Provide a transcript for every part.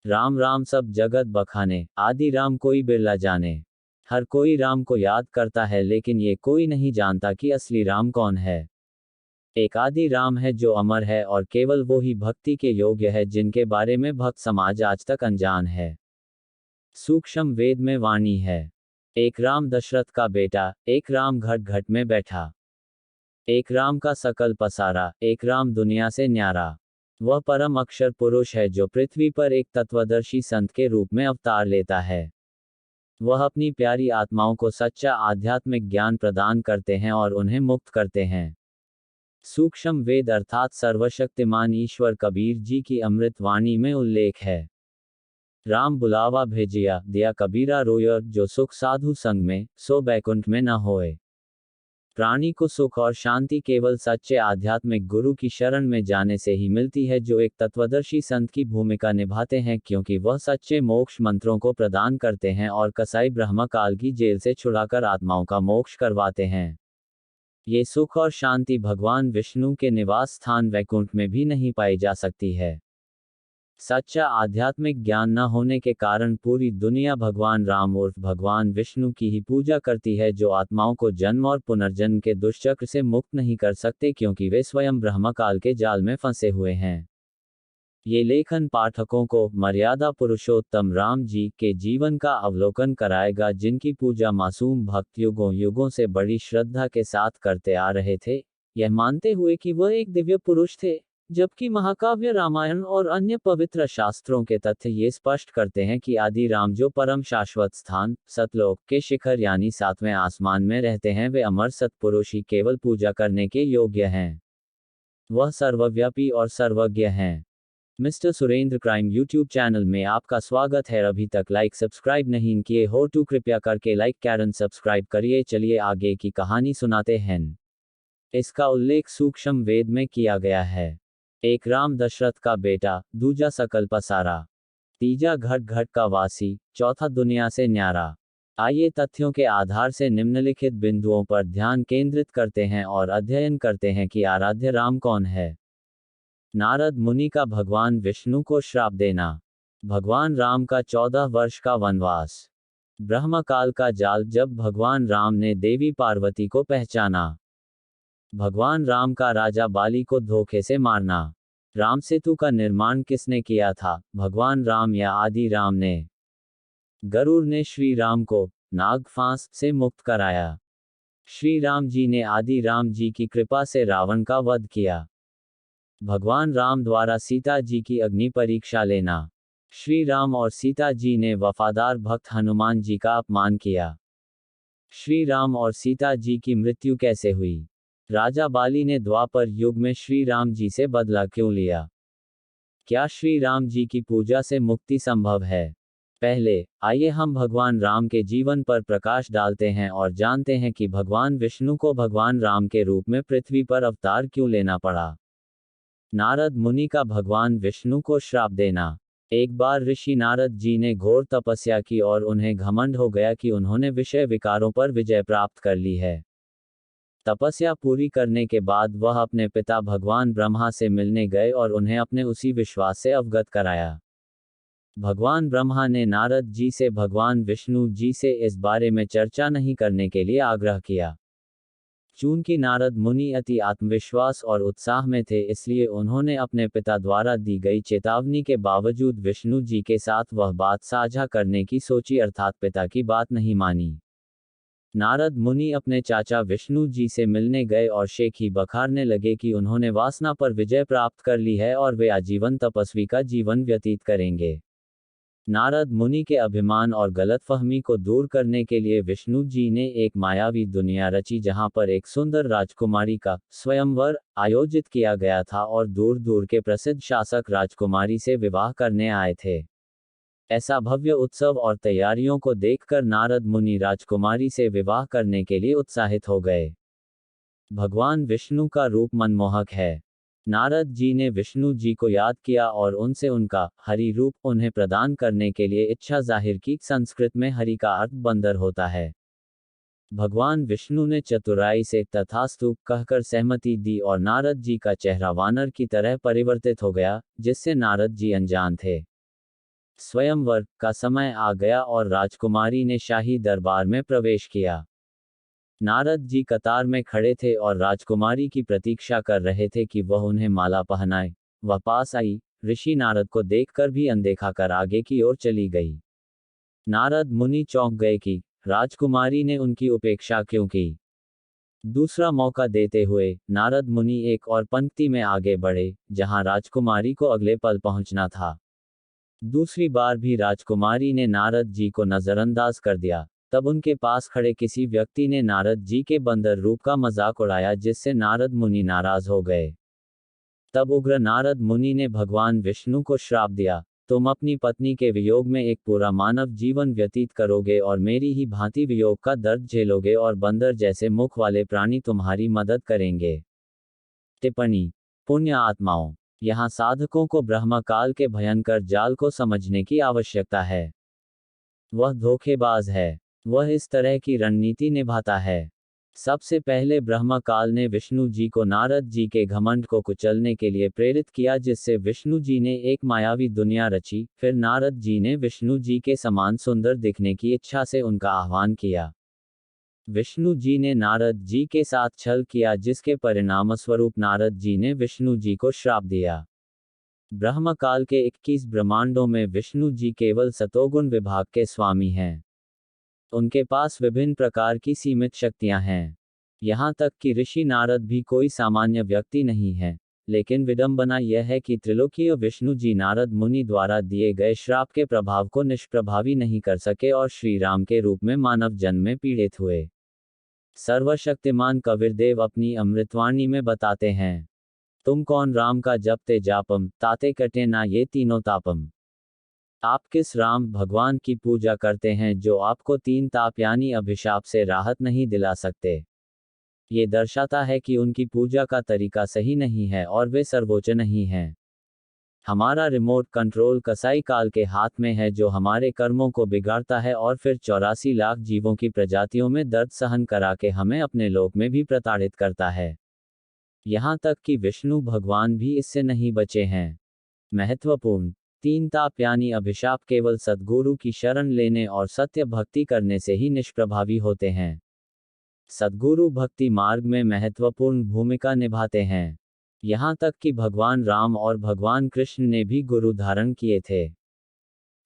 राम राम सब जगत बखाने, आदि राम कोई बिरला जाने। हर कोई राम को याद करता है लेकिन ये कोई नहीं जानता कि असली राम कौन है। एक आदि राम है जो अमर है और केवल वो ही भक्ति के योग्य है जिनके बारे में भक्त समाज आज तक अनजान है। सूक्ष्म वेद में वाणी है। एक राम दशरथ का बेटा, एक राम घट घट में बैठा। एक राम का सकल पसारा, एक राम दुनिया से न्यारा। वह परम अक्षर पुरुष है जो पृथ्वी पर एक तत्वदर्शी संत के रूप में अवतार लेता है। वह अपनी प्यारी आत्माओं को सच्चा आध्यात्मिक ज्ञान प्रदान करते हैं और उन्हें मुक्त करते हैं। सूक्ष्म वेद अर्थात सर्वशक्तिमान ईश्वर कबीर जी की अमृत वाणी में उल्लेख है। राम बुलावा भेजिया, दिया कबीरा रोय, जो सुख साधु संग में, सो बैकुंठ में न होए। प्राणी को सुख और शांति केवल सच्चे आध्यात्मिक गुरु की शरण में जाने से ही मिलती है जो एक तत्वदर्शी संत की भूमिका निभाते हैं, क्योंकि वह सच्चे मोक्ष मंत्रों को प्रदान करते हैं और कसाई ब्रह्म काल की जेल से छुड़ाकर आत्माओं का मोक्ष करवाते हैं। ये सुख और शांति भगवान विष्णु के निवास स्थान वैकुंठ में भी नहीं पाई जा सकती है। सच्चा आध्यात्मिक ज्ञान न होने के कारण पूरी दुनिया भगवान राम उर्फ भगवान विष्णु की ही पूजा करती है, जो आत्माओं को जन्म और पुनर्जन्म के दुष्चक्र से मुक्त नहीं कर सकते क्योंकि वे स्वयं ब्रह्मकाल के जाल में फंसे हुए हैं। ये लेखन पाठकों को मर्यादा पुरुषोत्तम राम जी के जीवन का अवलोकन कराएगा, जिनकी पूजा मासूम भक्त युगों युगों से बड़ी श्रद्धा के साथ करते आ रहे थे, यह मानते हुए कि वह एक दिव्य पुरुष थे। जबकि महाकाव्य रामायण और अन्य पवित्र शास्त्रों के तथ्य ये स्पष्ट करते हैं कि आदि राम जो परम शाश्वत स्थान सतलोक के शिखर यानी सातवें आसमान में रहते हैं, वे अमर सतपुरुष ही केवल पूजा करने के योग्य हैं। वह सर्वव्यापी और सर्वज्ञ हैं। Mister Surendra crime YouTube channel में आपका स्वागत है। अभी तक लाइक सब्सक्राइब नहीं किए हो तो कृपया करके लाइक कैरन सब्सक्राइब करिए। चलिए आगे की कहानी सुनाते हैं। इसका उल्लेख सूक्ष्म वेद में किया गया है। एक राम दशरथ का बेटा, दूजा सकल पसारा, तीजा घट घट का वासी, चौथा दुनिया से न्यारा। आइए तथ्यों के आधार से निम्नलिखित बिंदुओं पर ध्यान केंद्रित करते हैं और अध्ययन करते हैं कि आराध्य राम कौन है। नारद मुनि का भगवान विष्णु को श्राप देना। भगवान राम का 14 वर्ष का वनवास। ब्रह्मकाल का जाल जब भगवान राम ने देवी पार्वती को पहचाना। भगवान राम का राजा बाली को धोखे से मारना। राम सेतु का निर्माण किसने किया था, भगवान राम या आदि राम ने? गरुड़ ने श्री राम को नाग फांस से मुक्त कराया। श्री राम जी ने आदि राम जी की कृपा से रावण का वध किया। भगवान राम द्वारा सीता जी की अग्नि परीक्षा लेना। श्री राम और सीता जी ने वफादार भक्त हनुमान जी का अपमान किया। श्री राम और सीता जी की मृत्यु कैसे हुई? राजा बाली ने द्वापर युग में श्री राम जी से बदला क्यों लिया? क्या श्री राम जी की पूजा से मुक्ति संभव है? पहले आइए हम भगवान राम के जीवन पर प्रकाश डालते हैं और जानते हैं कि भगवान विष्णु को भगवान राम के रूप में पृथ्वी पर अवतार क्यों लेना पड़ा। नारद मुनि का भगवान विष्णु को श्राप देना। एक बार ऋषि नारद जी ने घोर तपस्या की और उन्हें घमंड हो गया कि उन्होंने विषय विकारों पर विजय प्राप्त कर ली है। तपस्या पूरी करने के बाद वह अपने पिता भगवान ब्रह्मा से मिलने गए और उन्हें अपने उसी विश्वास से अवगत कराया। भगवान ब्रह्मा ने नारद जी से भगवान विष्णु जी से इस बारे में चर्चा नहीं करने के लिए आग्रह किया। चूंकि नारद मुनि अति आत्मविश्वास और उत्साह में थे, इसलिए उन्होंने अपने पिता द्वारा दी गई चेतावनी के बावजूद विष्णु जी के साथ वह बात साझा करने की सोची, अर्थात पिता की बात नहीं मानी। नारद मुनि अपने चाचा विष्णु जी से मिलने गए और शेखी बखारने लगे कि उन्होंने वासना पर विजय प्राप्त कर ली है और वे आजीवन तपस्वी का जीवन व्यतीत करेंगे। नारद मुनि के अभिमान और गलतफहमी को दूर करने के लिए विष्णु जी ने एक मायावी दुनिया रची जहां पर एक सुंदर राजकुमारी का स्वयंवर आयोजित किया गया था और दूर दूर के प्रसिद्ध शासक राजकुमारी से विवाह करने आए थे। ऐसा भव्य उत्सव और तैयारियों को देखकर नारद मुनि राजकुमारी से विवाह करने के लिए उत्साहित हो गए। भगवान विष्णु का रूप मनमोहक है। नारद जी ने विष्णु जी को याद किया और उनसे उनका हरि रूप उन्हें प्रदान करने के लिए इच्छा जाहिर की। संस्कृत में हरि का अर्थ बंदर होता है। भगवान विष्णु ने चतुराई से तथास्तु कहकर सहमति दी और नारद जी का चेहरा वानर की तरह परिवर्तित हो गया, जिससे नारद जी अनजान थे। स्वयंवर का समय आ गया और राजकुमारी ने शाही दरबार में प्रवेश किया। नारद जी कतार में खड़े थे और राजकुमारी की प्रतीक्षा कर रहे थे कि वह उन्हें माला पहनाए। वह पास आई, ऋषि नारद को देखकर भी अनदेखा कर आगे की ओर चली गई। नारद मुनि चौंक गए कि राजकुमारी ने उनकी उपेक्षा क्यों की। दूसरा मौका देते हुए नारद मुनि एक और पंक्ति में आगे बढ़े, जहां राजकुमारी को अगले पल पहुंचना था। दूसरी बार भी राजकुमारी ने नारद जी को नजरअंदाज कर दिया। तब उनके पास खड़े किसी व्यक्ति ने नारद जी के बंदर रूप का मजाक उड़ाया, जिससे नारद मुनि नाराज हो गए। तब उग्र नारद मुनि ने भगवान विष्णु को श्राप दिया, तुम अपनी पत्नी के वियोग में एक पूरा मानव जीवन व्यतीत करोगे और मेरी ही भांति वियोग का दर्द झेलोगे और बंदर जैसे मुख वाले प्राणी तुम्हारी मदद करेंगे। टिप्पणी। पुण्य आत्माओं, यहाँ साधकों को ब्रह्मकाल के भयंकर जाल को समझने की आवश्यकता है। वह धोखेबाज है। वह इस तरह की रणनीति निभाता है। सबसे पहले ब्रह्मकाल ने विष्णु जी को नारद जी के घमंड को कुचलने के लिए प्रेरित किया, जिससे विष्णु जी ने एक मायावी दुनिया रची। फिर नारद जी ने विष्णु जी के समान सुंदर दिखने की इच्छा से उनका आह्वान किया। विष्णु जी ने नारद जी के साथ छल किया, जिसके परिणामस्वरूप नारद जी ने विष्णु जी को श्राप दिया। ब्रह्मकाल के 21 ब्रह्मांडों में विष्णु जी केवल सतोगुण विभाग के स्वामी हैं। उनके पास विभिन्न प्रकार की सीमित शक्तियां हैं। यहाँ तक कि ऋषि नारद भी कोई सामान्य व्यक्ति नहीं है। लेकिन विडंबना यह है कि त्रिलोकीय विष्णु जी नारद मुनि द्वारा दिए गए श्राप के प्रभाव को निष्प्रभावी नहीं कर सके और श्री राम के रूप में मानव जन्म में पीड़ित हुए। सर्वशक्तिमान कबीरदेव अपनी अमृतवाणी में बताते हैं, तुम कौन राम का जपते जापम, ताते कटे ना ये तीनों तापम। आप किस राम भगवान की पूजा करते हैं जो आपको 3 ताप यानी अभिशाप से राहत नहीं दिला सकते। ये दर्शाता है कि उनकी पूजा का तरीका सही नहीं है और वे सर्वोच्च नहीं हैं। हमारा रिमोट कंट्रोल कसाई काल के हाथ में है, जो हमारे कर्मों को बिगाड़ता है और फिर 84 लाख जीवों की प्रजातियों में दर्द सहन करा के हमें अपने लोक में भी प्रताड़ित करता है। यहाँ तक कि विष्णु भगवान भी इससे नहीं बचे हैं। महत्वपूर्ण 3 ताप यानी अभिशाप केवल सद्गुरु की शरण लेने और सत्य भक्ति करने से ही निष्प्रभावी होते हैं। सद्गुरु भक्ति मार्ग में महत्वपूर्ण भूमिका निभाते हैं। यहाँ तक कि भगवान राम और भगवान कृष्ण ने भी गुरु धारण किए थे।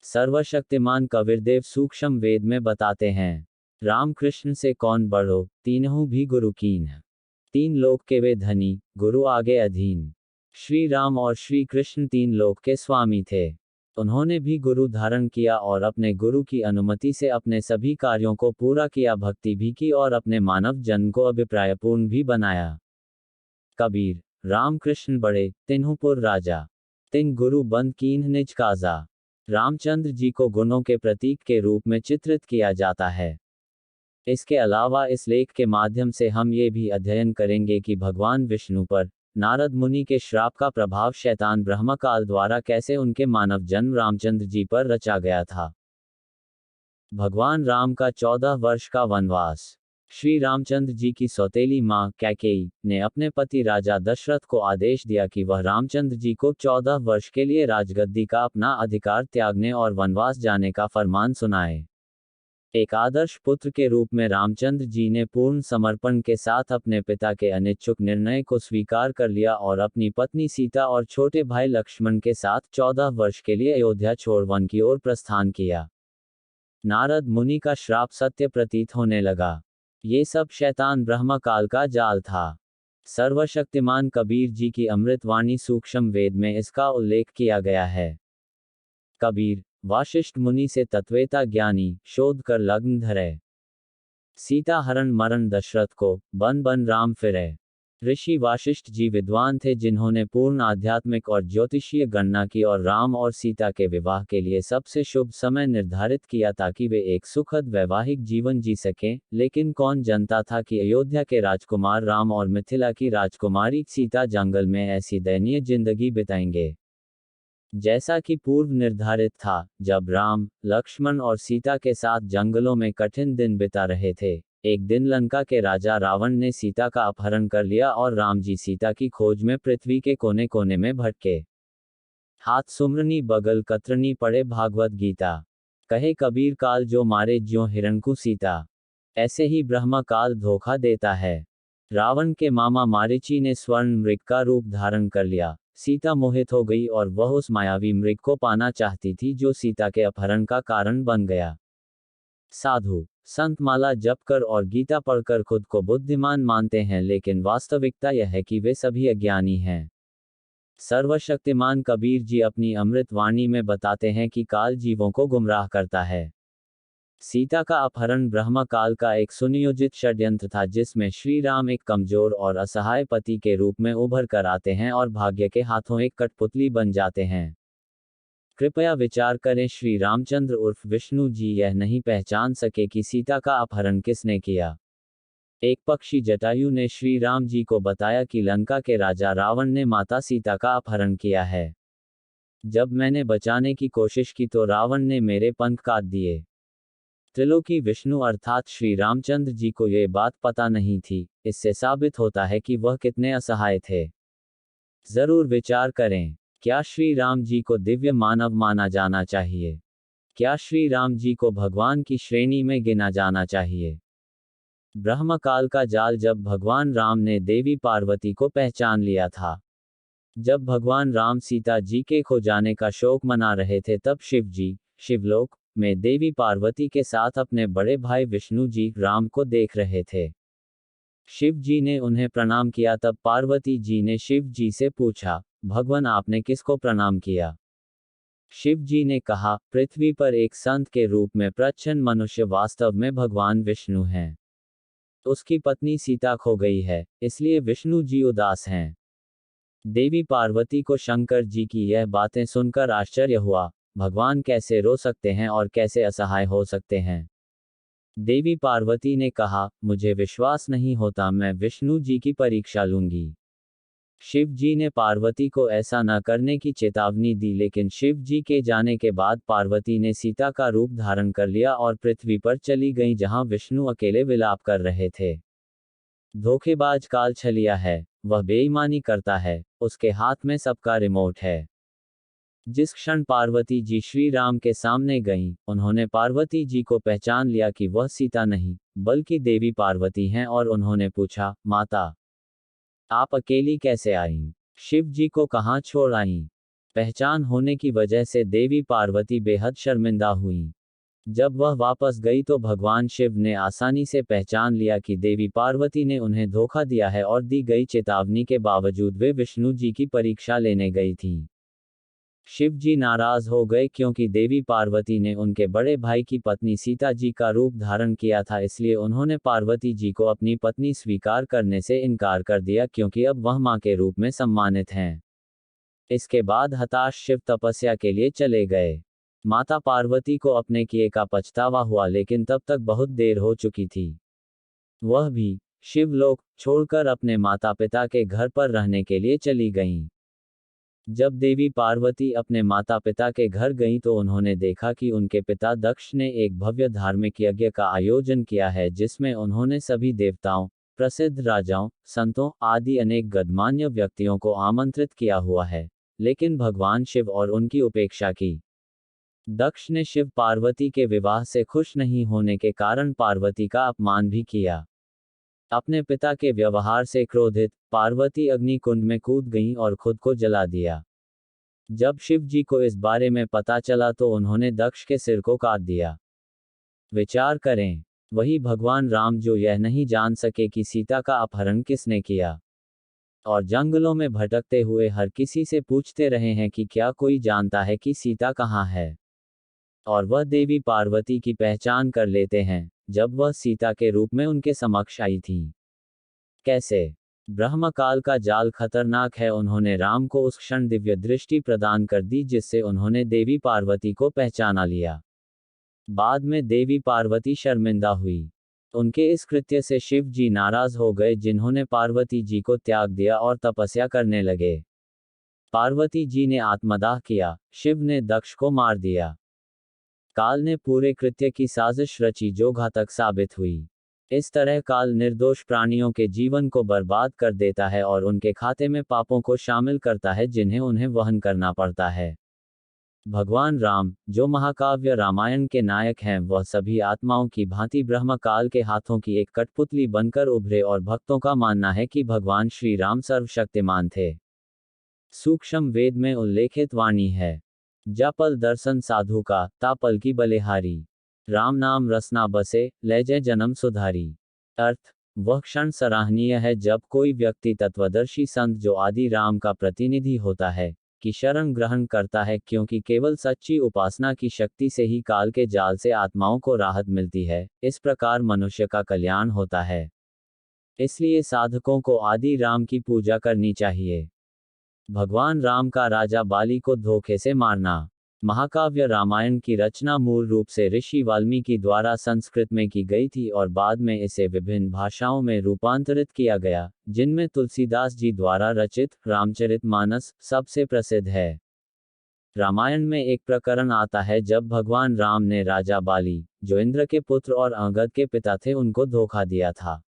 सर्वशक्तिमान कबीरदेव सूक्ष्म वेद में बताते हैं, राम कृष्ण से कौन बढ़ो, तीनों भी गुरु कीन। 3 लोक के वे धनी, गुरु आगे अधीन। श्री राम और श्री कृष्ण 3 लोक के स्वामी थे। उन्होंने भी गुरु धारण किया और अपने गुरु की अनुमति से अपने सभी कार्यों को पूरा किया, भक्ति भी की और अपने मानव जन्म को अभिप्रायपूर्ण भी बनाया। कबीर। राम कृष्ण बड़े, तिन्हुपुर राजा। तिन गुरु बंद कीन्ह निज काजा। रामचंद्र जी को गुणों के प्रतीक के रूप में चित्रित किया जाता है। इसके अलावा इस लेख के माध्यम से हम ये भी अध्ययन करेंगे कि भगवान विष्णु पर नारद मुनि के श्राप का प्रभाव शैतान ब्रह्मकाल द्वारा कैसे उनके मानव जन्म रामचंद्र जी पर रचा गया था। भगवान राम का 14 वर्ष का वनवास। श्री रामचंद्र जी की सौतेली मां कैकेयी ने अपने पति राजा दशरथ को आदेश दिया कि वह रामचंद्र जी को 14 वर्ष के लिए राजगद्दी का अपना अधिकार त्यागने और वनवास जाने का फरमान सुनाए। एक आदर्श पुत्र के रूप में रामचंद्र जी ने पूर्ण समर्पण के साथ अपने पिता के अनिच्छुक निर्णय को स्वीकार कर लिया और अपनी पत्नी सीता और छोटे भाई लक्ष्मण के साथ 14 वर्ष के लिए अयोध्या छोड़ वन की ओर प्रस्थान किया। नारद मुनि का श्राप सत्य प्रतीत होने लगा। ये सब शैतान ब्रह्मकाल का जाल था। सर्वशक्तिमान कबीर जी की अमृतवाणी सूक्ष्म वेद में इसका उल्लेख किया गया है। कबीर। वाशिष्ठ मुनि से तत्वेता ज्ञानी, शोध कर लग्न धरे। सीता हरण मरण दशरथ को, बन बन राम फिरे। ऋषि वाशिष्ठ जी विद्वान थे, जिन्होंने पूर्ण आध्यात्मिक और ज्योतिषीय गणना की और राम और सीता के विवाह के लिए सबसे शुभ समय निर्धारित किया ताकि वे एक सुखद वैवाहिक जीवन जी सकें। लेकिन कौन जानता था कि अयोध्या के राजकुमार राम और मिथिला की राजकुमारी सीता जंगल में ऐसी दयनीय जिंदगी बिताएंगे। जैसा कि पूर्व निर्धारित था, जब राम, लक्ष्मण और सीता के साथ जंगलों में कठिन दिन बिता रहे थे, एक दिन लंका के राजा रावण ने सीता का अपहरण कर लिया और राम जी सीता की खोज में पृथ्वी के कोने कोने में भटके। हाथ सुमरनी बगल कतरनी पढ़े भागवत गीता। कहे कबीर काल जो मारे ज्यों हिरण्यकू सीता। ऐसे ही ब्रह्म काल धोखा देता है। रावण के मामा मारीची ने स्वर्ण मृग का रूप धारण कर लिया। सीता मोहित हो गई और वह उस मायावी मृग को पाना चाहती थी जो सीता के अपहरण का कारण बन गया। साधु संत माला जप कर और गीता पढ़कर खुद को बुद्धिमान मानते हैं, लेकिन वास्तविकता यह है कि वे सभी अज्ञानी हैं। सर्वशक्तिमान कबीर जी अपनी अमृत वाणी में बताते हैं कि काल जीवों को गुमराह करता है। सीता का अपहरण ब्रह्म काल का एक सुनियोजित षड्यंत्र था, जिसमें श्री राम एक कमजोर और असहाय पति के रूप में उभर कर आते हैं और भाग्य के हाथों एक कठपुतली बन जाते हैं। कृपया विचार करें, श्री रामचंद्र उर्फ विष्णु जी यह नहीं पहचान सके कि सीता का अपहरण किसने किया। एक पक्षी जटायु ने श्री राम जी को बताया कि लंका के राजा रावण ने माता सीता का अपहरण किया है। जब मैंने बचाने की कोशिश की तो रावण ने मेरे पंख काट दिए। त्रिलोकी विष्णु अर्थात श्री रामचंद्र जी को यह बात पता नहीं थी। इससे साबित होता है कि वह कितने असहाय थे। जरूर विचार करें, क्या श्री राम जी को दिव्य मानव माना जाना चाहिए? क्या श्री राम जी को भगवान की श्रेणी में गिना जाना चाहिए? ब्रह्म काल का जाल जब भगवान राम ने देवी पार्वती को पहचान लिया था। जब भगवान राम सीता जी के खो जाने का शोक मना रहे थे, तब शिव जी शिवलोक में देवी पार्वती के साथ अपने बड़े भाई विष्णु जी राम को देख रहे थे। शिव जी ने उन्हें प्रणाम किया, तब पार्वती जी ने शिव जी से पूछा, भगवान आपने किसको प्रणाम किया? शिव जी ने कहा, पृथ्वी पर एक संत के रूप में प्रच्छन्न मनुष्य वास्तव में भगवान विष्णु हैं। उसकी पत्नी सीता खो गई है, इसलिए विष्णु जी उदास हैं। देवी पार्वती को शंकर जी की यह बातें सुनकर आश्चर्य हुआ। भगवान कैसे रो सकते हैं और कैसे असहाय हो सकते हैं? देवी पार्वती ने कहा, मुझे विश्वास नहीं होता, मैं विष्णु जी की परीक्षा लूंगी। शिव जी ने पार्वती को ऐसा न करने की चेतावनी दी, लेकिन शिव जी के जाने के बाद पार्वती ने सीता का रूप धारण कर लिया और पृथ्वी पर चली गईं, जहां विष्णु अकेले विलाप कर रहे थे। धोखेबाज काल छलिया है, वह बेईमानी करता है, उसके हाथ में सबका रिमोट है। जिस क्षण पार्वती जी श्री राम के सामने गईं, उन्होंने पार्वती जी को पहचान लिया कि वह सीता नहीं बल्कि देवी पार्वती हैं, और उन्होंने पूछा, माता आप अकेली कैसे आईं? शिव जी को कहाँ छोड़ आईं? पहचान होने की वजह से देवी पार्वती बेहद शर्मिंदा हुईं। जब वह वापस गई तो भगवान शिव ने आसानी से पहचान लिया कि देवी पार्वती ने उन्हें धोखा दिया है, और दी गई चेतावनी के बावजूद वे विष्णु जी की परीक्षा लेने गई थीं। शिव जी नाराज हो गए क्योंकि देवी पार्वती ने उनके बड़े भाई की पत्नी सीता जी का रूप धारण किया था, इसलिए उन्होंने पार्वती जी को अपनी पत्नी स्वीकार करने से इनकार कर दिया, क्योंकि अब वह मां के रूप में सम्मानित हैं। इसके बाद हताश शिव तपस्या के लिए चले गए। माता पार्वती को अपने किए का पछतावा हुआ, लेकिन तब तक बहुत देर हो चुकी थी। वह भी शिवलोक छोड़कर अपने माता पिता के घर पर रहने के लिए चली गईं। जब देवी पार्वती अपने माता पिता के घर गईं तो उन्होंने देखा कि उनके पिता दक्ष ने एक भव्य धार्मिक यज्ञ का आयोजन किया है, जिसमें उन्होंने सभी देवताओं, प्रसिद्ध राजाओं, संतों आदि अनेक गणमान्य व्यक्तियों को आमंत्रित किया हुआ है, लेकिन भगवान शिव और उनकी उपेक्षा की। दक्ष ने शिव पार्वती के विवाह से खुश नहीं होने के कारण पार्वती का अपमान भी किया। अपने पिता के व्यवहार से क्रोधित पार्वती अग्नि कुंड में कूद गईं और खुद को जला दिया। जब शिव जी को इस बारे में पता चला तो उन्होंने दक्ष के सिर को काट दिया। विचार करें, वही भगवान राम जो यह नहीं जान सके कि सीता का अपहरण किसने किया, और जंगलों में भटकते हुए हर किसी से पूछते रहे हैं कि क्या कोई जानता है कि सीता कहाँ है, और वह देवी पार्वती की पहचान कर लेते हैं जब वह सीता के रूप में उनके समक्ष आई थी। कैसे? ब्रह्म काल का जाल खतरनाक है। उन्होंने राम को उस क्षण दिव्य दृष्टि प्रदान कर दी जिससे उन्होंने देवी पार्वती को पहचाना लिया। बाद में देवी पार्वती शर्मिंदा हुई। उनके इस कृत्य से शिव जी नाराज हो गए, जिन्होंने पार्वती जी को त्याग दिया और तपस्या करने लगे। पार्वती जी ने आत्मदाह किया, शिव ने दक्ष को मार दिया। काल ने पूरे कृत्य की साजिश रची जो घातक साबित हुई। इस तरह काल निर्दोष प्राणियों के जीवन को बर्बाद कर देता है और उनके खाते में पापों को शामिल करता है जिन्हें उन्हें वहन करना पड़ता है। भगवान राम, जो महाकाव्य रामायण के नायक हैं, वह सभी आत्माओं की भांति ब्रह्म काल के हाथों की एक कठपुतली बनकर उभरे और भक्तों का मानना है कि भगवान श्री राम सर्वशक्तिमान थे। सूक्ष्म वेद में उल्लेखित वाणी है, जापल दर्शन साधु का, तापल की बलिहारी। राम नाम रसना बसे, लहजे जन्म सुधारी। अर्थ, वह क्षण सराहनीय है जब कोई व्यक्ति तत्वदर्शी संत जो आदि राम का प्रतिनिधि होता है, की शरण ग्रहण करता है, क्योंकि केवल सच्ची उपासना की शक्ति से ही काल के जाल से आत्माओं को राहत मिलती है। इस प्रकार मनुष्य का कल्याण होता है। इसलिए साधकों को आदि राम की पूजा करनी चाहिए। भगवान राम का राजा बाली को धोखे से मारना। महाकाव्य रामायण की रचना मूल रूप से ऋषि वाल्मीकि द्वारा संस्कृत में की गई थी और बाद में इसे विभिन्न भाषाओं में रूपांतरित किया गया, जिनमें तुलसीदास जी द्वारा रचित रामचरितमानस सबसे प्रसिद्ध है। रामायण में एक प्रकरण आता है जब भगवान राम ने राजा बाली, जो इंद्र के पुत्र और अंगद के पिता थे, उनको धोखा दिया था।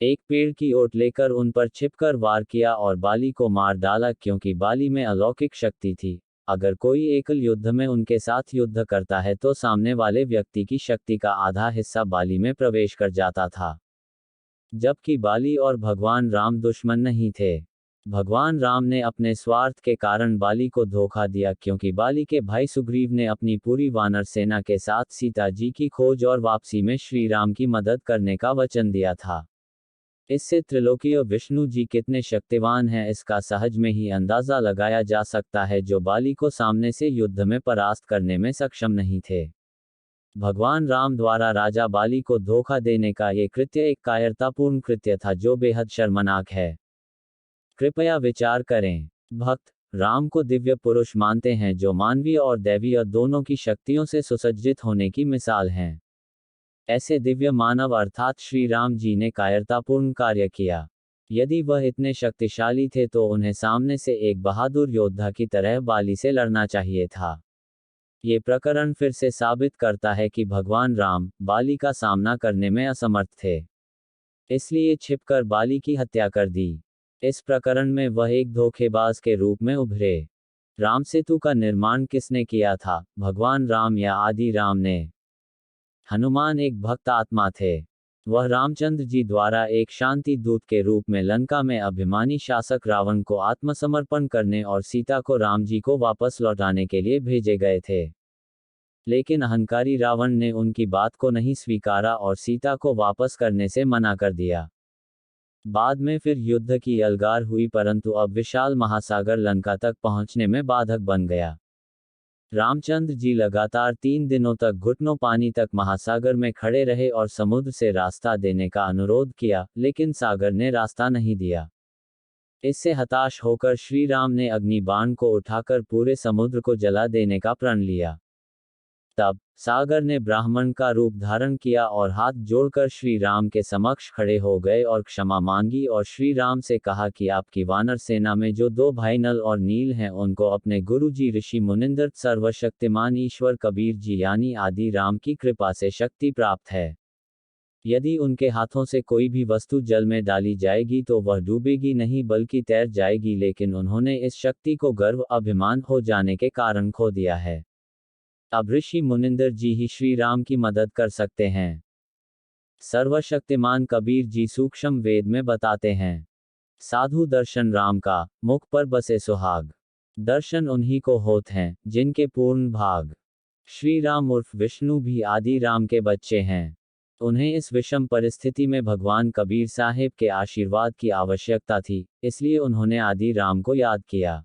एक पेड़ की ओट लेकर उन पर छिपकर वार किया और बाली को मार डाला, क्योंकि बाली में अलौकिक शक्ति थी। अगर कोई एकल युद्ध में उनके साथ युद्ध करता है तो सामने वाले व्यक्ति की शक्ति का आधा हिस्सा बाली में प्रवेश कर जाता था। जबकि बाली और भगवान राम दुश्मन नहीं थे। भगवान राम ने अपने स्वार्थ के कारण बाली को धोखा दिया, क्योंकि बाली के भाई सुग्रीव ने अपनी पूरी वानर सेना के साथ सीता जी की खोज और वापसी में श्री राम की मदद करने का वचन दिया था। इससे त्रिलोकीय विष्णु जी कितने शक्तिवान हैं इसका सहज में ही अंदाजा लगाया जा सकता है, जो बाली को सामने से युद्ध में परास्त करने में सक्षम नहीं थे। भगवान राम द्वारा राजा बाली को धोखा देने का ये कृत्य एक कायरतापूर्ण कृत्य था जो बेहद शर्मनाक है। कृपया विचार करें। भक्त राम को दिव्य पुरुष मानते हैं जो मानवीय और दैवीय दोनों की शक्तियों से सुसज्जित होने की मिसाल हैं। ऐसे दिव्य मानव अर्थात श्री राम जी ने कायरतापूर्ण कार्य किया। यदि वह इतने शक्तिशाली थे तो उन्हें सामने से एक बहादुर योद्धा की तरह बाली से लड़ना चाहिए था। ये प्रकरण फिर से साबित करता है कि भगवान राम बाली का सामना करने में असमर्थ थे, इसलिए छिपकर बाली की हत्या कर दी। इस प्रकरण में वह एक धोखेबाज के रूप में उभरे। राम सेतु का निर्माण किसने किया था, भगवान राम या आदि राम ने? हनुमान एक भक्त आत्मा थे। वह रामचंद्र जी द्वारा एक शांति दूत के रूप में लंका में अभिमानी शासक रावण को आत्मसमर्पण करने और सीता को राम जी को वापस लौटाने के लिए भेजे गए थे। लेकिन अहंकारी रावण ने उनकी बात को नहीं स्वीकारा और सीता को वापस करने से मना कर दिया। बाद में फिर युद्ध की अलगार हुई, परंतु अब विशाल महासागर लंका तक पहुंचने में बाधक बन गया। रामचंद्र जी लगातार 3 दिनों तक घुटनों पानी तक महासागर में खड़े रहे और समुद्र से रास्ता देने का अनुरोध किया, लेकिन सागर ने रास्ता नहीं दिया। इससे हताश होकर श्री राम ने अग्नि बाण को उठाकर पूरे समुद्र को जला देने का प्रण लिया। तब सागर ने ब्राह्मण का रूप धारण किया और हाथ जोड़कर श्री राम के समक्ष खड़े हो गए और क्षमा मांगी और श्री राम से कहा कि आपकी वानर सेना में जो 2 भाई नल और नील हैं उनको अपने गुरु जी ऋषि मुनिंदर सर्वशक्तिमान ईश्वर कबीर जी यानी आदि राम की कृपा से शक्ति प्राप्त है। यदि उनके हाथों से कोई भी वस्तु जल में डाली जाएगी तो वह डूबेगी नहीं बल्कि तैर जाएगी, लेकिन उन्होंने इस शक्ति को गर्व अभिमान हो जाने के कारण खो दिया है। अब ऋषि मुनिंदर जी ही श्री राम की मदद कर सकते हैं। सर्वशक्तिमान कबीर जी सूक्ष्म वेद में बताते हैं, साधु दर्शन राम का, मुख पर बसे सुहाग। दर्शन उन्हीं को होत हैं जिनके पूर्ण भाग। श्री राम उर्फ विष्णु भी आदि राम के बच्चे हैं। उन्हें इस विषम परिस्थिति में भगवान कबीर साहिब के आशीर्वाद की आवश्यकता थी, इसलिए उन्होंने आदि राम को याद किया।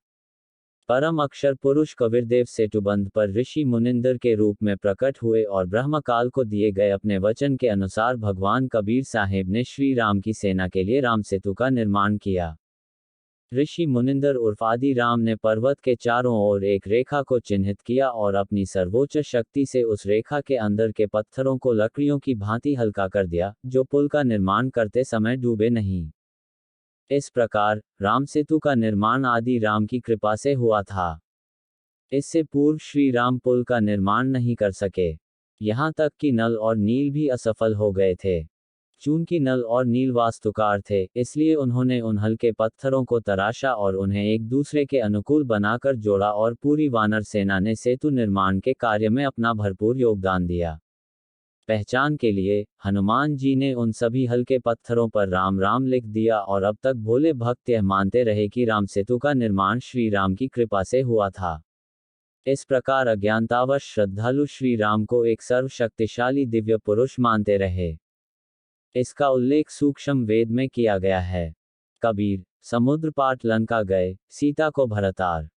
परम अक्षर पुरुष कबीरदेव सेतुबंध पर ऋषि मुनिंदर के रूप में प्रकट हुए और ब्रह्मकाल को दिए गए अपने वचन के अनुसार भगवान कबीर साहिब ने श्री राम की सेना के लिए राम सेतु का निर्माण किया। ऋषि मुनिंदर उर्फ आदि राम ने पर्वत के चारों ओर एक रेखा को चिन्हित किया और अपनी सर्वोच्च शक्ति से उस रेखा के अंदर के पत्थरों को लकड़ियों की भांति हल्का कर दिया, जो पुल का निर्माण करते समय डूबे नहीं। इस प्रकार राम सेतु का निर्माण आदि राम की कृपा से हुआ था। इससे पूर्व श्री राम पुल का निर्माण नहीं कर सके। यहाँ तक कि नल और नील भी असफल हो गए थे। चूंकि नल और नील वास्तुकार थे, इसलिए उन्होंने उन हल्के पत्थरों को तराशा और उन्हें एक दूसरे के अनुकूल बनाकर जोड़ा और पूरी वानर सेना ने सेतु निर्माण के कार्य में अपना भरपूर योगदान दिया। पहचान के लिए हनुमान जी ने उन सभी हल्के पत्थरों पर राम राम लिख दिया और अब तक भोले भक्त यह मानते रहे कि राम सेतु का निर्माण श्री राम की कृपा से हुआ था। इस प्रकार अज्ञानतावश श्रद्धालु श्री राम को एक सर्वशक्तिशाली दिव्य पुरुष मानते रहे। इसका उल्लेख सूक्ष्म वेद में किया गया है। कबीर, समुद्र पाट लंका गए, सीता को भरतार।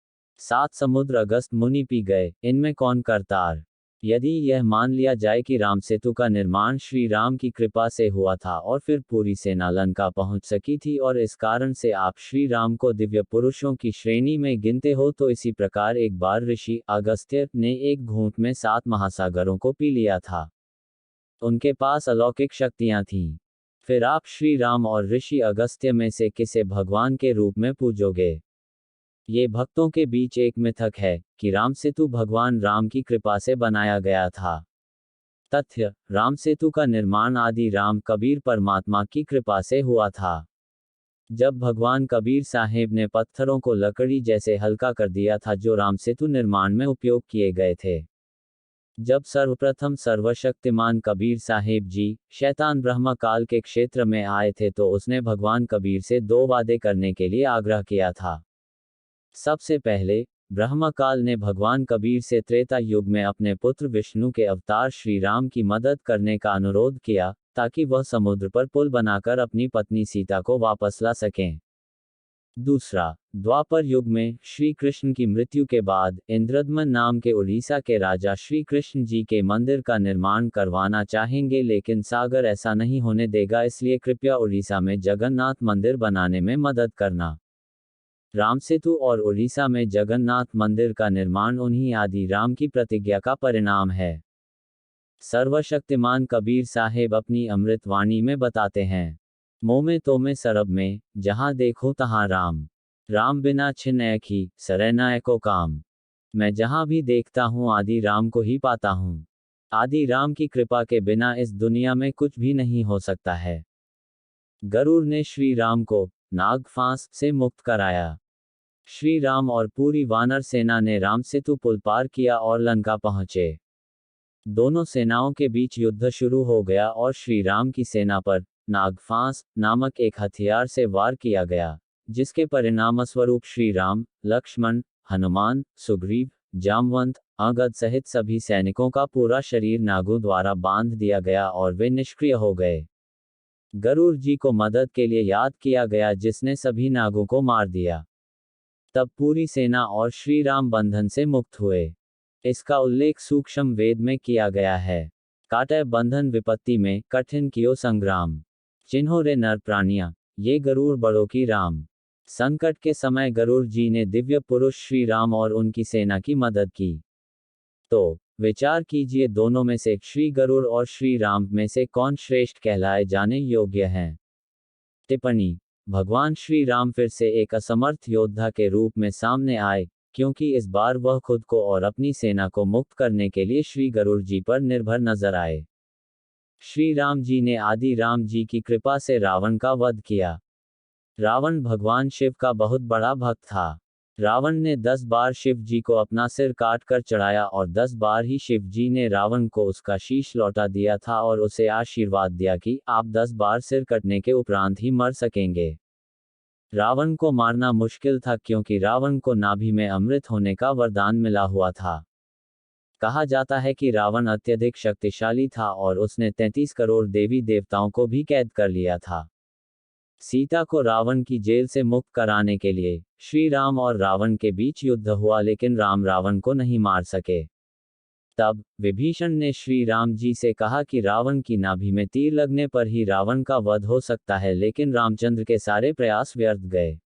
7 समुद्र अगस्त मुनि पी गए, इनमें कौन करतार। यदि यह मान लिया जाए कि राम सेतु का निर्माण श्री राम की कृपा से हुआ था और फिर पूरी सेना लंका पहुंच सकी थी और इस कारण से आप श्री राम को दिव्य पुरुषों की श्रेणी में गिनते हो, तो इसी प्रकार एक बार ऋषि अगस्त्य ने एक घूंट में 7 महासागरों को पी लिया था। उनके पास अलौकिक शक्तियां थीं। फिर आप श्री राम और ऋषि अगस्त्य में से किसे भगवान के रूप में पूजोगे। ये भक्तों के बीच एक मिथक है कि राम सेतु भगवान राम की कृपा से बनाया गया था। तथ्य, राम सेतु का निर्माण आदि राम कबीर परमात्मा की कृपा से हुआ था। जब भगवान कबीर साहेब ने पत्थरों को लकड़ी जैसे हल्का कर दिया था जो राम सेतु निर्माण में उपयोग किए गए थे। जब सर्वप्रथम सर्वशक्तिमान कबीर साहेब जी शैतान ब्रह्म काल के क्षेत्र में आए थे तो उसने भगवान कबीर से 2 वादे करने के लिए आग्रह किया था। सबसे पहले, ब्रह्मकाल ने भगवान कबीर से त्रेता युग में अपने पुत्र विष्णु के अवतार श्री राम की मदद करने का अनुरोध किया, ताकि वह समुद्र पर पुल बनाकर अपनी पत्नी सीता को वापस ला सकें। दूसरा, द्वापर युग में श्री कृष्ण की मृत्यु के बाद इंद्रदमन नाम के उड़ीसा के राजा श्री कृष्ण जी के मंदिर का निर्माण करवाना चाहेंगे, लेकिन सागर ऐसा नहीं होने देगा, इसलिए कृपया उड़ीसा में जगन्नाथ मंदिर बनाने में मदद करना। राम सेतु और उड़ीसा में जगन्नाथ मंदिर का निर्माण उन्हीं आदि राम की प्रतिज्ञा का परिणाम है। सर्वशक्तिमान कबीर साहेब अपनी अमृत वाणी में बताते हैं, मोमे तोमे सरब में, जहां देखो तहां राम। राम बिना छिन एक ही, सरैना एको काम। मैं जहां भी देखता हूं आदि राम को ही पाता हूं। आदि राम की कृपा के बिना इस दुनिया में कुछ भी नहीं हो सकता है। गरुड़ ने श्री राम को नागफांस से मुक्त कराया। श्री राम और पूरी वानर सेना ने राम सेतु पुल पार किया और लंका पहुंचे। दोनों सेनाओं के बीच युद्ध शुरू हो गया और श्री राम की सेना पर नागफांस नामक एक हथियार से वार किया गया, जिसके परिणामस्वरूप श्री राम, लक्ष्मण, हनुमान, सुग्रीव, जामवंत, अंगद सहित सभी सैनिकों का पूरा शरीर नागों द्वारा बांध दिया गया और वे निष्क्रिय हो गए। गरुड़ जी को मदद के लिए याद किया गया, जिसने सभी नागों को मार दिया। तब पूरी सेना और श्री राम बंधन से मुक्त हुए। इसका उल्लेख सूक्ष्म वेद में किया गया है। काटे बंधन विपत्ति में, कठिन कियो संग्राम। चिन्हो रे नर प्राणिया, ये गरुड़ बड़ों की राम। संकट के समय गरुड़ जी ने दिव्य पुरुष श्री राम और उनकी सेना की मदद की। तो विचार कीजिए, दोनों में से श्री गरुड़ और श्री राम में से कौन श्रेष्ठ कहलाए जाने योग्य हैं। टिप्पणी, भगवान श्री राम फिर से एक असमर्थ योद्धा के रूप में सामने आए, क्योंकि इस बार वह खुद को और अपनी सेना को मुक्त करने के लिए श्री गरुड़ जी पर निर्भर नजर आए। श्री राम जी ने आदि राम जी की कृपा से रावण का वध किया। रावण भगवान शिव का बहुत बड़ा भक्त था। रावण ने 10 बार शिव जी को अपना सिर काट कर चढ़ाया और 10 बार ही शिव जी ने रावण को उसका शीश लौटा दिया था और उसे आशीर्वाद दिया कि आप 10 बार सिर कटने के उपरांत ही मर सकेंगे। रावण को मारना मुश्किल था क्योंकि रावण को नाभि में अमृत होने का वरदान मिला हुआ था। कहा जाता है कि रावण अत्यधिक शक्तिशाली था और उसने 33 करोड़ देवी देवताओं को भी कैद कर लिया था। सीता को रावण की जेल से मुक्त कराने के लिए श्री राम और रावण के बीच युद्ध हुआ, लेकिन राम रावण को नहीं मार सके। तब विभीषण ने श्री राम जी से कहा कि रावण की नाभि में तीर लगने पर ही रावण का वध हो सकता है, लेकिन रामचंद्र के सारे प्रयास व्यर्थ गए।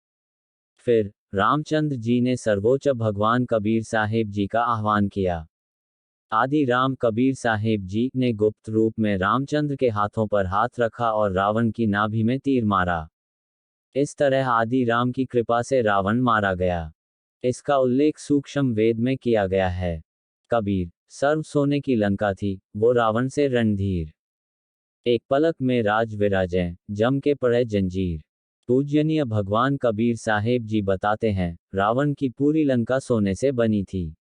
फिर रामचंद्र जी ने सर्वोच्च भगवान कबीर साहेब जी का आह्वान किया। आदि राम कबीर साहेब जी ने गुप्त रूप में रामचंद्र के हाथों पर हाथ रखा और रावण की नाभि में तीर मारा। इस तरह आदि राम की कृपा से रावण मारा गया। इसका उल्लेख सूक्ष्म वेद में किया गया है। कबीर, सर्व सोने की लंका थी, वो रावण से रणधीर। एक पलक में राज विराजें, जम के पड़े जंजीर। पूजनीय भगवान कबीर साहेब जी बताते हैं, रावण की पूरी लंका सोने से बनी थी।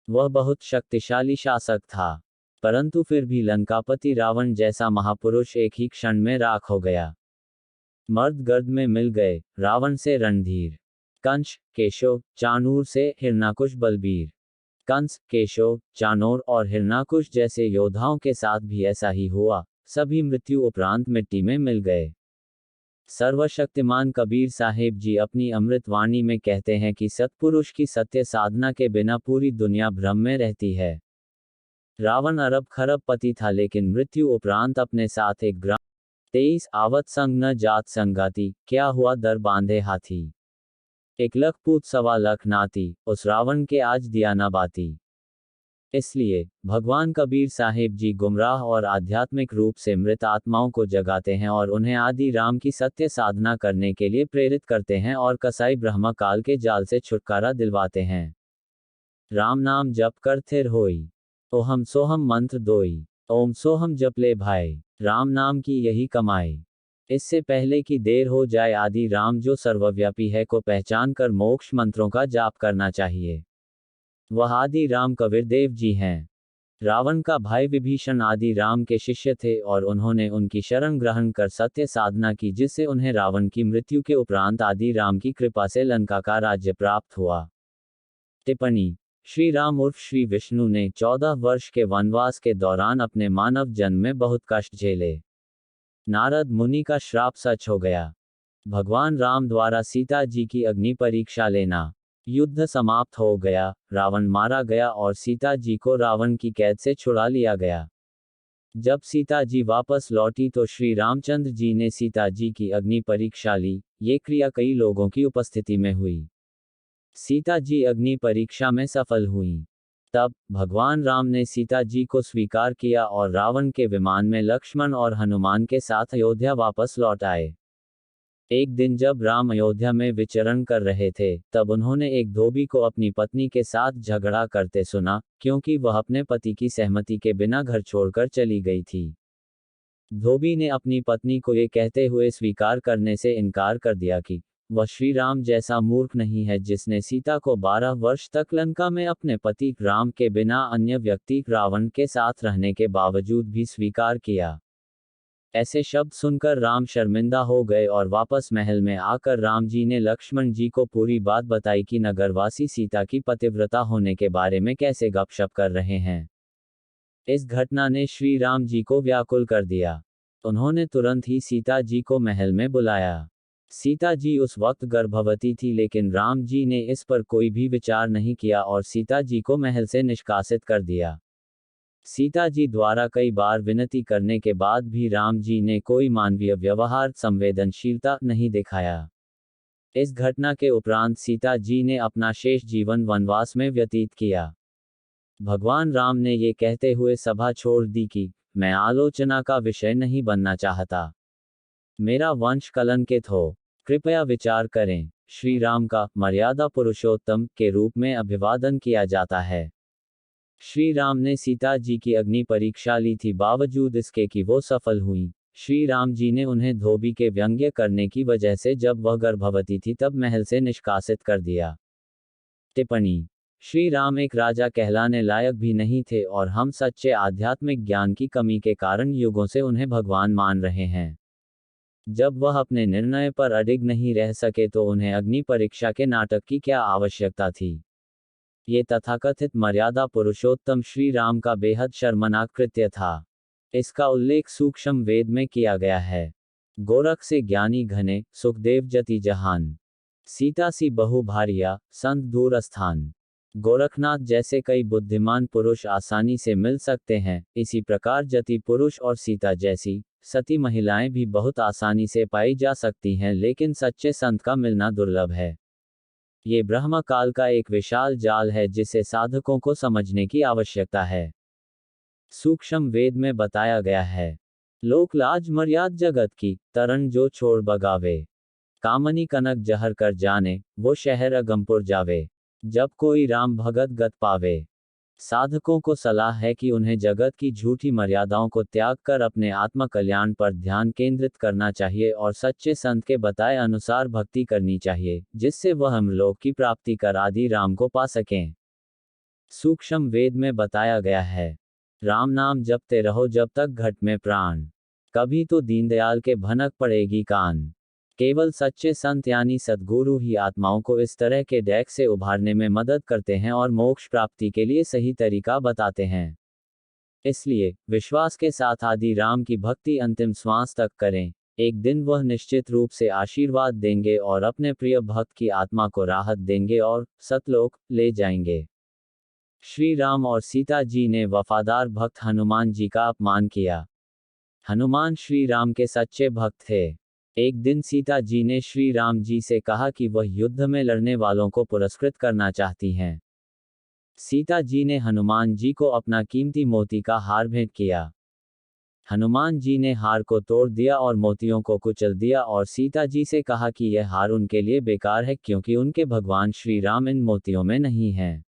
वह बहुत शक्तिशाली शासक था, परंतु फिर भी लंकापति रावण जैसा महापुरुष एक ही क्षण में राख हो गया। मर्द गर्द में मिल गए, रावण से रणधीर, कंस, केशव, चाणूर से हिरणाकुश बलबीर। कंस, केशव, चाणूर और हिरणाकुश जैसे योद्धाओं के साथ भी ऐसा ही हुआ, सभी मृत्यु उपरांत मिट्टी में मिल गए। सर्वशक्तिमान कबीर साहेब जी अपनी अमृत वाणी में कहते हैं कि सत्पुरुष की सत्य साधना के बिना पूरी दुनिया भ्रम में रहती है। रावण अरब खरब पति था, लेकिन मृत्यु उपरांत अपने साथ एक ग्राम 23 आवत संग न जात संगाती, क्या हुआ दर बांधे हाथी। 1 लाख पूत 1.25 लाख नाती, उस रावण के आज दिया न बाती। इसलिए भगवान कबीर साहेब जी गुमराह और आध्यात्मिक रूप से मृत आत्माओं को जगाते हैं और उन्हें आदि राम की सत्य साधना करने के लिए प्रेरित करते हैं और कसाई ब्रह्मा काल के जाल से छुटकारा दिलवाते हैं। राम नाम जप कर थिर होई, ओहम सोहम मंत्र दोई, ओम सोहम जप ले भाई, राम नाम की यही कमाई। इससे पहले कि देर हो जाए, आदि राम जो सर्वव्यापी है को पहचान कर मोक्ष मंत्रों का जाप करना चाहिए। वह आदि राम कबीरदेव जी हैं। रावण का भाई विभीषण आदि राम के शिष्य थे और उन्होंने उनकी शरण ग्रहण कर सत्य साधना की, जिससे उन्हें रावण की मृत्यु के उपरांत आदि राम की कृपा से लंका का राज्य प्राप्त हुआ। टिप्पणी: श्री राम उर्फ श्री विष्णु ने 14 वर्ष के वनवास के दौरान अपने मानव जन्म में बहुत कष्ट झेले। नारद मुनि का श्राप सच हो गया। भगवान राम द्वारा सीता जी की अग्नि परीक्षा लेना। युद्ध समाप्त हो गया, रावण मारा गया और सीता जी को रावण की कैद से छुड़ा लिया गया। जब सीता जी वापस लौटी तो श्री रामचंद्र जी ने सीता जी की अग्नि परीक्षा ली। ये क्रिया कई लोगों की उपस्थिति में हुई। सीता जी अग्नि परीक्षा में सफल हुई। तब भगवान राम ने सीता जी को स्वीकार किया और रावण के विमान में लक्ष्मण और हनुमान के साथ अयोध्या वापस लौट आए। एक दिन जब राम अयोध्या में विचरण कर रहे थे, तब उन्होंने एक धोबी को अपनी पत्नी के साथ झगड़ा करते सुना, क्योंकि वह अपने पति की सहमति के बिना घर छोड़कर चली गई थी। धोबी ने अपनी पत्नी को ये कहते हुए स्वीकार करने से इनकार कर दिया कि वह श्री राम जैसा मूर्ख नहीं है, जिसने सीता को 12 वर्ष तक लंका में अपने पति राम के बिना अन्य व्यक्ति रावण के साथ रहने के बावजूद भी स्वीकार किया। ऐसे शब्द सुनकर राम शर्मिंदा हो गए और वापस महल में आकर राम जी ने लक्ष्मण जी को पूरी बात बताई कि नगरवासी सीता की पतिव्रता होने के बारे में कैसे गपशप कर रहे हैं। इस घटना ने श्री राम जी को व्याकुल कर दिया। उन्होंने तुरंत ही सीता जी को महल में बुलाया। सीता जी उस वक्त गर्भवती थी, लेकिन राम जी ने इस पर कोई भी विचार नहीं किया और सीता जी को महल से निष्कासित कर दिया। सीता जी द्वारा कई बार विनती करने के बाद भी राम जी ने कोई मानवीय व्यवहार संवेदनशीलता नहीं दिखाया। इस घटना के उपरांत सीता जी ने अपना शेष जीवन वनवास में व्यतीत किया। भगवान राम ने ये कहते हुए सभा छोड़ दी कि मैं आलोचना का विषय नहीं बनना चाहता। मेरा वंश कलंकित हो, कृपया विचार करें। श्री राम का मर्यादा पुरुषोत्तम के रूप में अभिवादन किया जाता है। श्री राम ने सीता जी की अग्नि परीक्षा ली थी, बावजूद इसके कि वो सफल हुई। श्री राम जी ने उन्हें धोबी के व्यंग्य करने की वजह से जब वह गर्भवती थी तब महल से निष्कासित कर दिया। टिप्पणी: श्री राम एक राजा कहलाने लायक भी नहीं थे और हम सच्चे आध्यात्मिक ज्ञान की कमी के कारण युगों से उन्हें भगवान मान रहे हैं। जब वह अपने निर्णय पर अडिग नहीं रह सके तो उन्हें अग्नि परीक्षा के नाटक की क्या आवश्यकता थी। ये तथाकथित मर्यादा पुरुषोत्तम श्री राम का बेहद शर्मनाक कृत्य था। इसका उल्लेख सूक्ष्म वेद में किया गया है। गोरख से ज्ञानी घने, सुखदेव जति जहान, सीता सी बहु भारिया, संत दूर स्थान। गोरखनाथ जैसे कई बुद्धिमान पुरुष आसानी से मिल सकते हैं, इसी प्रकार जति पुरुष और सीता जैसी सती महिलाएं भी बहुत आसानी से पाई जा सकती हैं, लेकिन सच्चे संत का मिलना दुर्लभ है। ये ब्रह्म काल का एक विशाल जाल है जिसे साधकों को समझने की आवश्यकता है। सूक्ष्म वेद में बताया गया है, लोक लाज मर्याद जगत की, तरन जो छोड़ बगावे। कामनी कनक जहर कर जाने, वो शहर अगमपुर जावे। जब कोई राम भगत गत पावे। साधकों को सलाह है कि उन्हें जगत की झूठी मर्यादाओं को त्याग कर अपने आत्म कल्याण पर ध्यान केंद्रित करना चाहिए और सच्चे संत के बताए अनुसार भक्ति करनी चाहिए, जिससे वह हमलोक की प्राप्ति कर आदि राम को पा सकें। सूक्ष्म वेद में बताया गया है, राम नाम जपते रहो जब तक घट में प्राण, कभी तो दीनदयाल के भनक पड़ेगी कान। केवल सच्चे संत यानी सद्गुरु ही आत्माओं को इस तरह के डैक से उभारने में मदद करते हैं और मोक्ष प्राप्ति के लिए सही तरीका बताते हैं। इसलिए विश्वास के साथ आदि राम की भक्ति अंतिम श्वास तक करें। एक दिन वह निश्चित रूप से आशीर्वाद देंगे और अपने प्रिय भक्त की आत्मा को राहत देंगे और सतलोक ले जाएंगे। श्री राम और सीता जी ने वफादार भक्त हनुमान जी का अपमान किया। हनुमान श्री राम के सच्चे भक्त थे। एक दिन सीता जी ने श्री राम जी से कहा कि वह युद्ध में लड़ने वालों को पुरस्कृत करना चाहती हैं। सीता जी ने हनुमान जी को अपना कीमती मोती का हार भेंट किया। हनुमान जी ने हार को तोड़ दिया और मोतियों को कुचल दिया और सीता जी से कहा कि यह हार उनके लिए बेकार है क्योंकि उनके भगवान श्री राम इन मोतियों में नहीं हैं।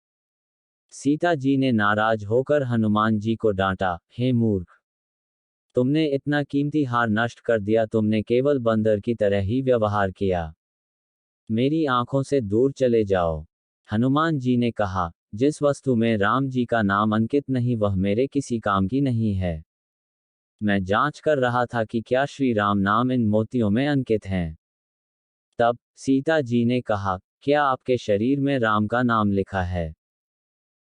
सीता जी ने नाराज होकर हनुमान जी को डांटा, हे मूर्ख, तुमने इतना कीमती हार नष्ट कर दिया, तुमने केवल बंदर की तरह ही व्यवहार किया, मेरी आंखों से दूर चले जाओ। हनुमान जी ने कहा, जिस वस्तु में राम जी का नाम अंकित नहीं वह मेरे किसी काम की नहीं है। मैं जांच कर रहा था कि क्या श्री राम नाम इन मोतियों में अंकित हैं। तब सीता जी ने कहा, क्या आपके शरीर में राम का नाम लिखा है?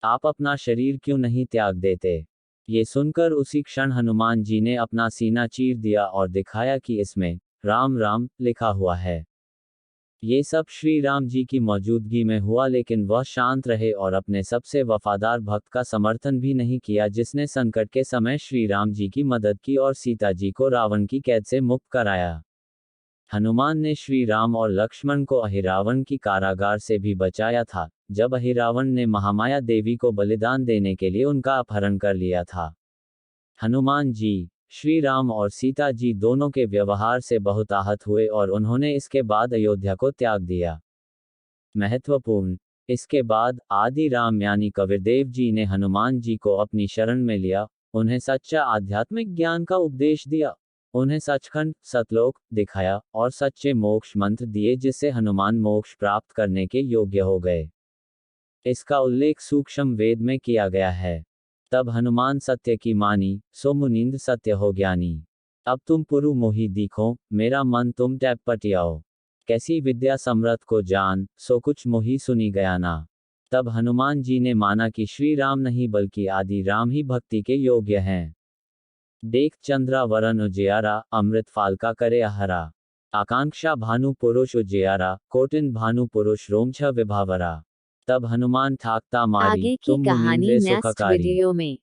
आप अपना शरीर क्यों नहीं त्याग देते? ये सुनकर उसी क्षण हनुमान जी ने अपना सीना चीर दिया और दिखाया कि इसमें राम राम लिखा हुआ है। ये सब श्री राम जी की मौजूदगी में हुआ, लेकिन वह शांत रहे और अपने सबसे वफादार भक्त का समर्थन भी नहीं किया जिसने संकट के समय श्री राम जी की मदद की और सीता जी को रावण की कैद से मुक्त कराया। हनुमान ने श्री राम और लक्ष्मण को अहिरावण की कारागार से भी बचाया था, जब अहिरावण ने महामाया देवी को बलिदान देने के लिए उनका अपहरण कर लिया था। हनुमान जी, श्री राम और सीता जी दोनों के व्यवहार से बहुत आहत हुए और उन्होंने इसके बाद अयोध्या को त्याग दिया। महत्वपूर्ण, इसके बाद आदि राम यानी कबीरदेव जी ने हनुमान जी को अपनी शरण में लिया, उन्हें सच्चा आध्यात्मिक ज्ञान का उपदेश दिया, उन्हें सचखंड सतलोक दिखाया और सच्चे मोक्ष मंत्र दिए जिससे हनुमान मोक्ष प्राप्त करने के योग्य हो गए। इसका उल्लेख सूक्ष्म वेद में किया गया है। तब हनुमान सत्य की मानी, सो मुनींद्र सत्य हो ज्ञानी। अब तुम पुरु मोहि दीखो, मेरा मन तुम टैप पटियाओ। कैसी विद्या समरथ को जान, सो कुछ मोहि सुनी गया ना। तब हनुमान जी ने माना कि श्री राम नहीं बल्कि आदि राम ही भक्ति के योग्य हैं। देख चंद्रा वरन उजियारा, अमृत फाल का करे आहरा। आकांक्षा भानु पुरुष उजियारा, कोटिन भानु पुरुष रोमछ विभावरा। तब हनुमान ठाकता मारी, आगे की तुम कहानी मुनींद्रे नेक्स्ट सुखकारी। वीडियो में।